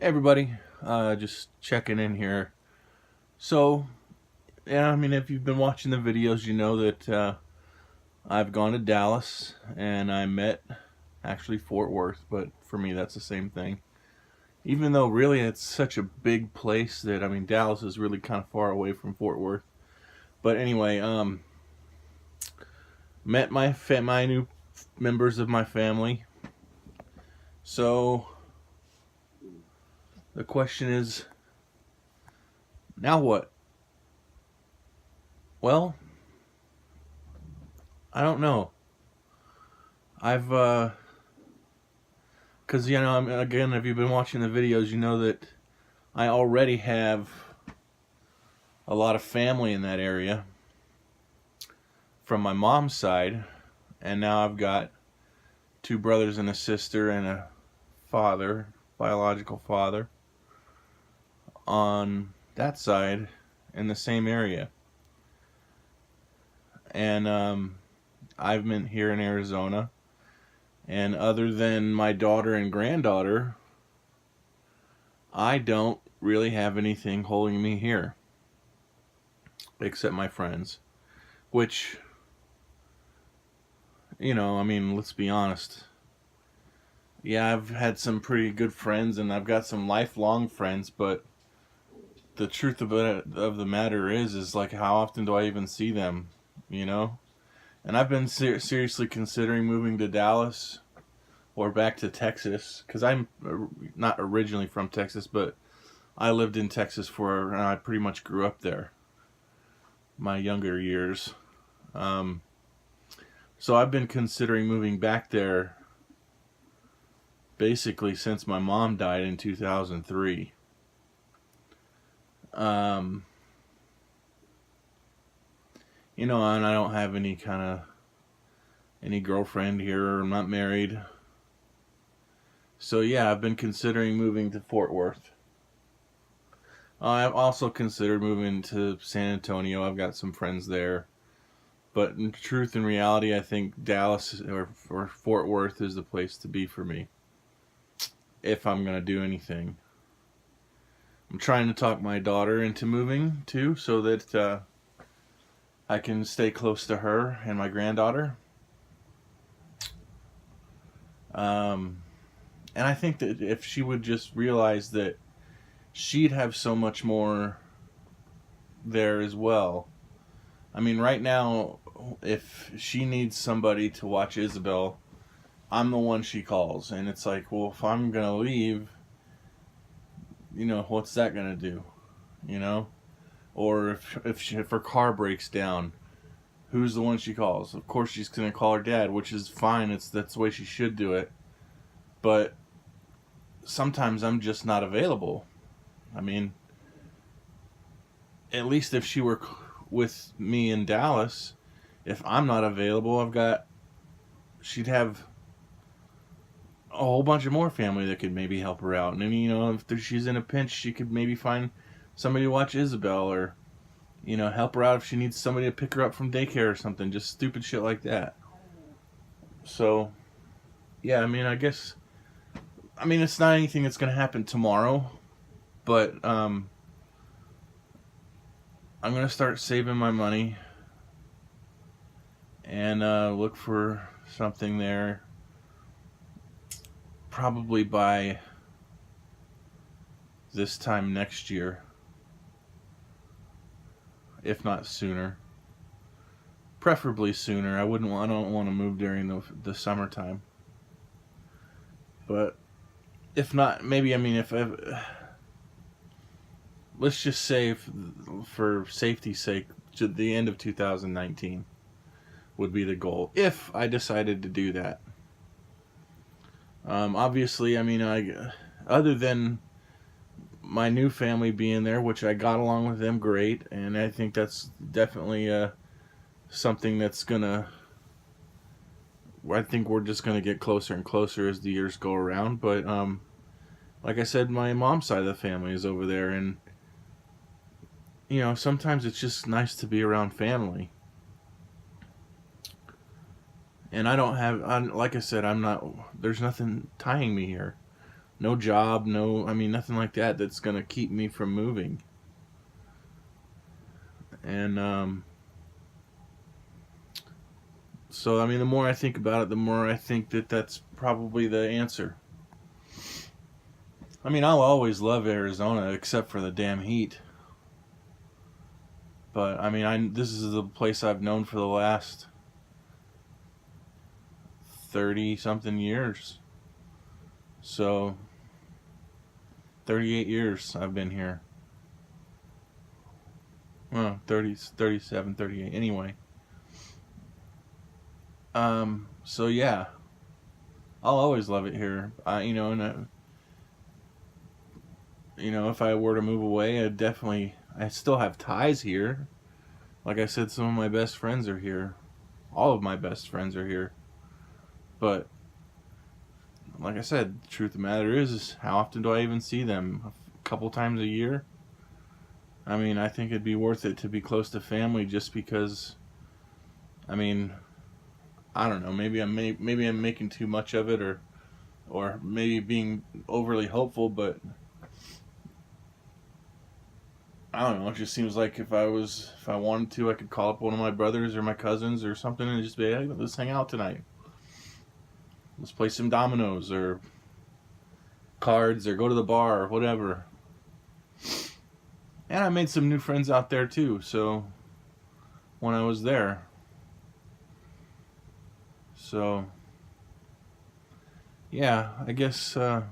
Hey everybody, just checking in here. So, yeah, I mean, if you've been watching the videos, you know that I've gone to Dallas and I met actually Fort Worth, but for me that's the same thing. Even though really it's such a big place that, I mean, Dallas is really kind of far away from Fort Worth. But anyway, met my new members of my family. So the question is, now what? Well, I don't know. I've Because, again, if you've been watching the videos, you know that I already have a lot of family in that area from my mom's side, and now I've got two brothers and a sister and a father, biological father, on that side in the same area. And I've been here in Arizona, and other than my daughter and granddaughter, I don't really have anything holding me here except my friends, which, I mean, let's be honest. Yeah, I've had some pretty good friends and I've got some lifelong friends, but the truth of the matter is like, how often do I even see them, you know? And I've been seriously considering moving to Dallas or back to Texas, because I'm not originally from Texas, but I lived in Texas and I pretty much grew up there my younger years. So I've been considering moving back there basically since my mom died in 2003. And I don't have any girlfriend here. I'm not married. So yeah, I've been considering moving to Fort Worth. I've also considered moving to San Antonio. I've got some friends there. But in truth and reality, I think Dallas or Fort Worth is the place to be for me, if I'm going to do anything. I'm trying to talk my daughter into moving too, so that I can stay close to her and my granddaughter. And I think that if she would just realize that she'd have so much more there as well. I mean, right now, if she needs somebody to watch Isabel, I'm the one she calls. And it's like, well, if I'm going to leave, what's that going to do? Or if her car breaks down, who's the one she calls? Of course she's going to call her dad, which is fine. That's the way she should do it. But sometimes I'm just not available. I mean, at least if she were with me in Dallas, if I'm not available, she'd have a whole bunch of more family that could maybe help her out. And then, if she's in a pinch, she could maybe find somebody to watch Isabel, or, help her out if she needs somebody to pick her up from daycare or something. Just stupid shit like that. So, yeah, I mean, it's not anything that's going to happen tomorrow, but I'm going to start saving my money and look for something there probably by this time next year, if not sooner. Preferably sooner. I don't want to move during the summertime. But if not, maybe, let's just say, for safety's sake, to the end of 2019 would be the goal, if I decided to do that. Obviously, other than my new family being there, which I got along with them great, and I think that's definitely something that's I think we're just gonna get closer and closer as the years go around. But like I said, my mom's side of the family is over there, and sometimes it's just nice to be around family. And like I said, there's nothing tying me here. no job, no, I mean, nothing like that that's going to keep me from moving. And so, I mean, the more I think about it, the more I think that that's probably the answer. I mean, I'll always love Arizona except for the damn heat. But I mean, this is the place I've known for the last 30 something years. So 38 years I've been here. Well, 30, 37, 38. Anyway. So yeah, I'll always love it here. If I were to move away, I still have ties here. Like I said, some of my best friends are here. All of my best friends are here. But like I said, the truth of the matter is how often do I even see them? A couple times a year? I mean, I think it'd be worth it to be close to family just because, I mean, I don't know, maybe I'm making too much of it, or maybe being overly hopeful, but I don't know, it just seems like if I wanted to, I could call up one of my brothers or my cousins or something and just be, hey, let's hang out tonight. Let's play some dominoes or cards or go to the bar or whatever. And I made some new friends out there too, so when I was there. So yeah, I guess as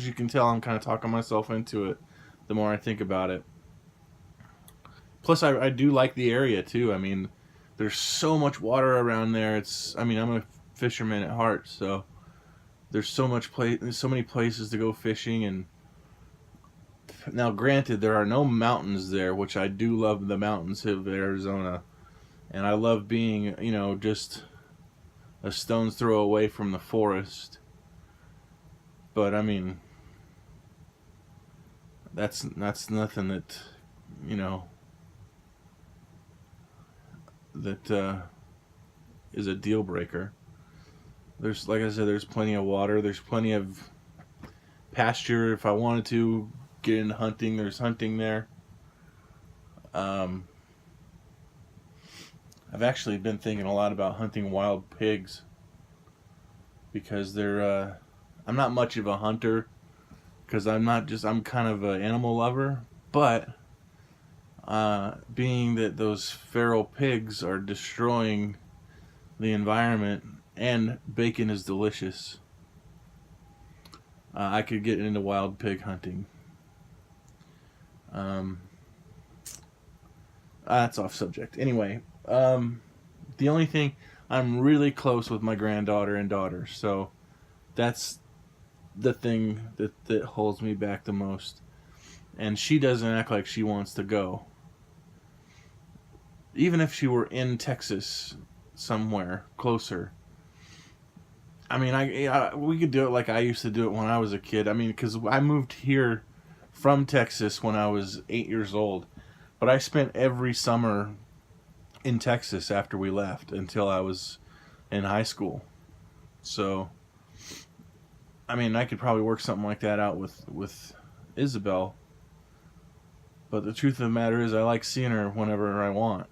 you can tell, I'm kind of talking myself into it the more I think about it. Plus, I do like the area too. I mean, there's so much water around there. I'm a fisherman at heart, so there's so many places to go fishing. And now, granted, there are no mountains there, which I do love the mountains of Arizona, and I love being, just a stone's throw away from the forest. But I mean, that's nothing that that is a deal breaker. There's, like I said, there's plenty of water. There's plenty of pasture. If I wanted to get into hunting, there's hunting there. I've actually been thinking a lot about hunting wild pigs because I'm not much of a hunter because I'm kind of an animal lover, but being that those feral pigs are destroying the environment and bacon is delicious, I could get into wild pig hunting. That's off subject. Anyway, the only thing, I'm really close with my granddaughter and daughter, so that's the thing that holds me back the most. And she doesn't act like she wants to go. Even if she were in Texas somewhere closer. I mean, we could do it like I used to do it when I was a kid. I mean, because I moved here from Texas when I was 8 years old. But I spent every summer in Texas after we left until I was in high school. So, I mean, I could probably work something like that out with Isabel. But the truth of the matter is I like seeing her whenever I want.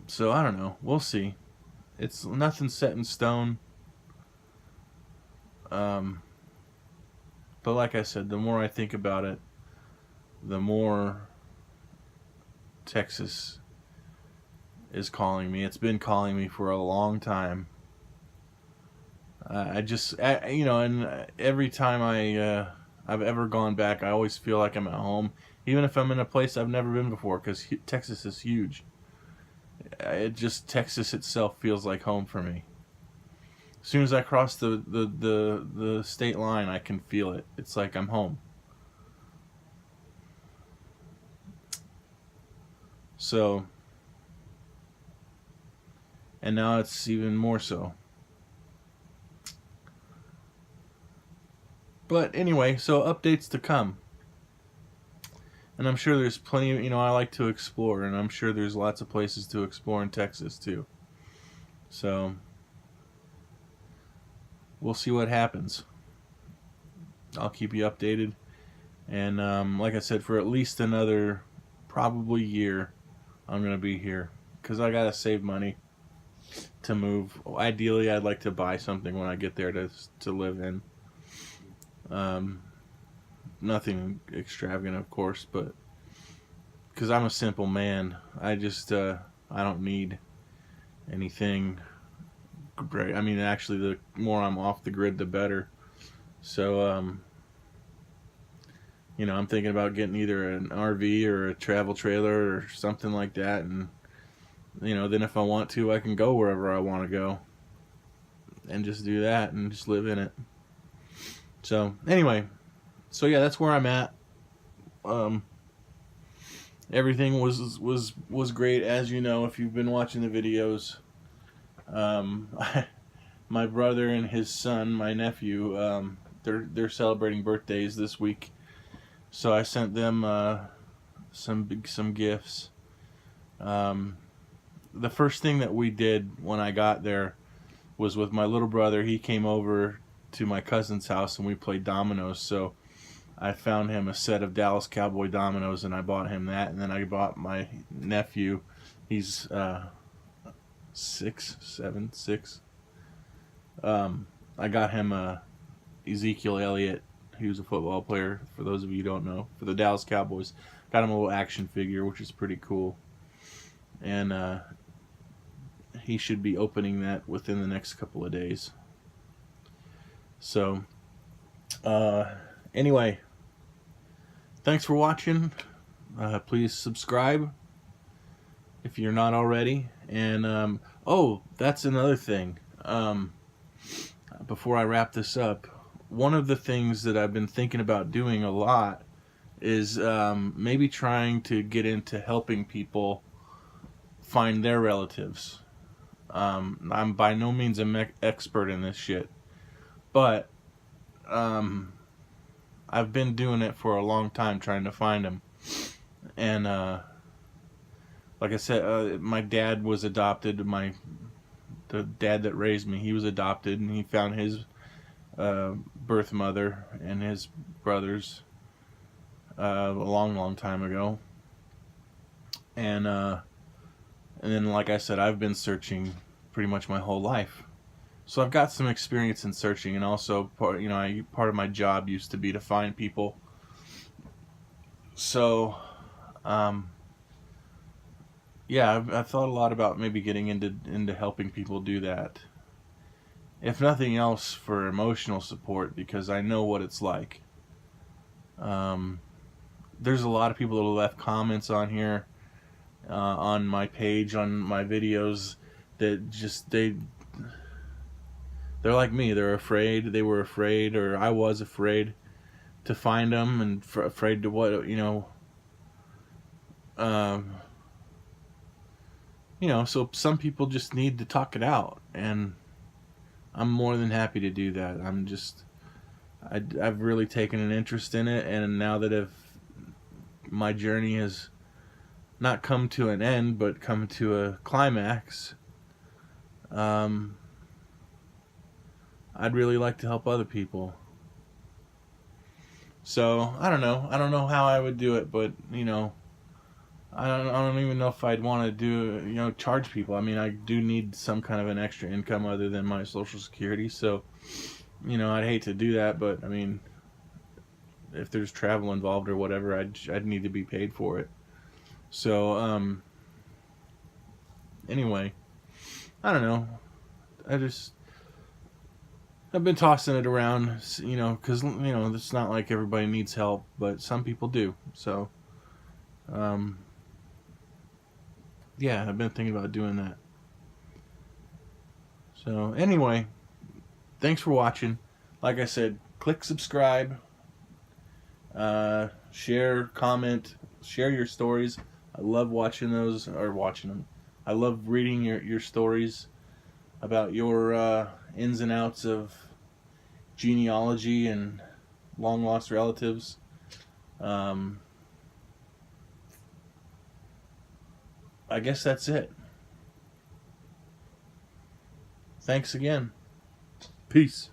So, I don't know. We'll see. It's nothing set in stone. But like I said, the more I think about it, the more Texas is calling me. It's been calling me for a long time. And every time I've ever gone back, I always feel like I'm at home, even if I'm in a place I've never been before, because Texas is huge. Texas itself feels like home for me. As soon as I cross the state line, I can feel it. It's like I'm home. So, and now it's even more so. But anyway, so updates to come. And I'm sure there's plenty of, I like to explore, and I'm sure there's lots of places to explore in Texas too. So, we'll see what happens. I'll keep you updated. And like I said, for at least another probably year, I'm going to be here. Because I got to save money to move. Ideally, I'd like to buy something when I get there to live in. Nothing extravagant, of course, but because I'm a simple man, I don't need anything great. I mean, actually, the more I'm off the grid, the better. So, I'm thinking about getting either an RV or a travel trailer or something like that, and then if I want to, I can go wherever I want to go, and just do that and just live in it. So anyway, yeah, that's where I'm at. Everything was great, as you know if you've been watching the videos. My brother and his son, my nephew, they're celebrating birthdays this week, so I sent them some gifts. The first thing that we did when I got there was with my little brother. He came over to my cousin's house and we played dominoes. So I found him a set of Dallas Cowboy dominoes and I bought him that. And then I bought my nephew, he's 6. I got him Ezekiel Elliott. He was a football player, for those of you who don't know, for the Dallas Cowboys. Got him a little action figure, which is pretty cool. And he should be opening that within the next couple of days. So, anyway, thanks for watching. Please subscribe if you're not already. And, that's another thing. Before I wrap this up, one of the things that I've been thinking about doing a lot is maybe trying to get into helping people find their relatives. I'm by no means an expert in this shit, but I've been doing it for a long time, trying to find them. And like I said, my dad was adopted. The dad that raised me, he was adopted, and he found his birth mother and his brothers a long time ago. And then, like I said, I've been searching pretty much my whole life. So I've got some experience in searching, and also part of my job used to be to find people. So, yeah, I've thought a lot about maybe getting into helping people do that. If nothing else, for emotional support, because I know what it's like. There's a lot of people that have left comments on here, on my page, on my videos, that just they're like me. They're afraid. They were afraid, or I was afraid to find them, and afraid to what So some people just need to talk it out, and I'm more than happy to do that. I've really taken an interest in it, and now that my journey has not come to an end, but come to a climax, I'd really like to help other people. So I don't know how I would do it, but I don't even know if I'd want to do charge people. I mean, I do need some kind of an extra income other than my Social Security, so I'd hate to do that, but I mean, if there's travel involved or whatever, I'd need to be paid for it. So anyway, I don't know. I've been tossing it around, because it's not like everybody needs help, but some people do. So yeah, I've been thinking about doing that. So anyway, thanks for watching. Like I said, click subscribe, share, comment, share your stories. I love watching them. I love reading your stories about your ins and outs of genealogy and long lost relatives. I guess that's it. Thanks again. Peace.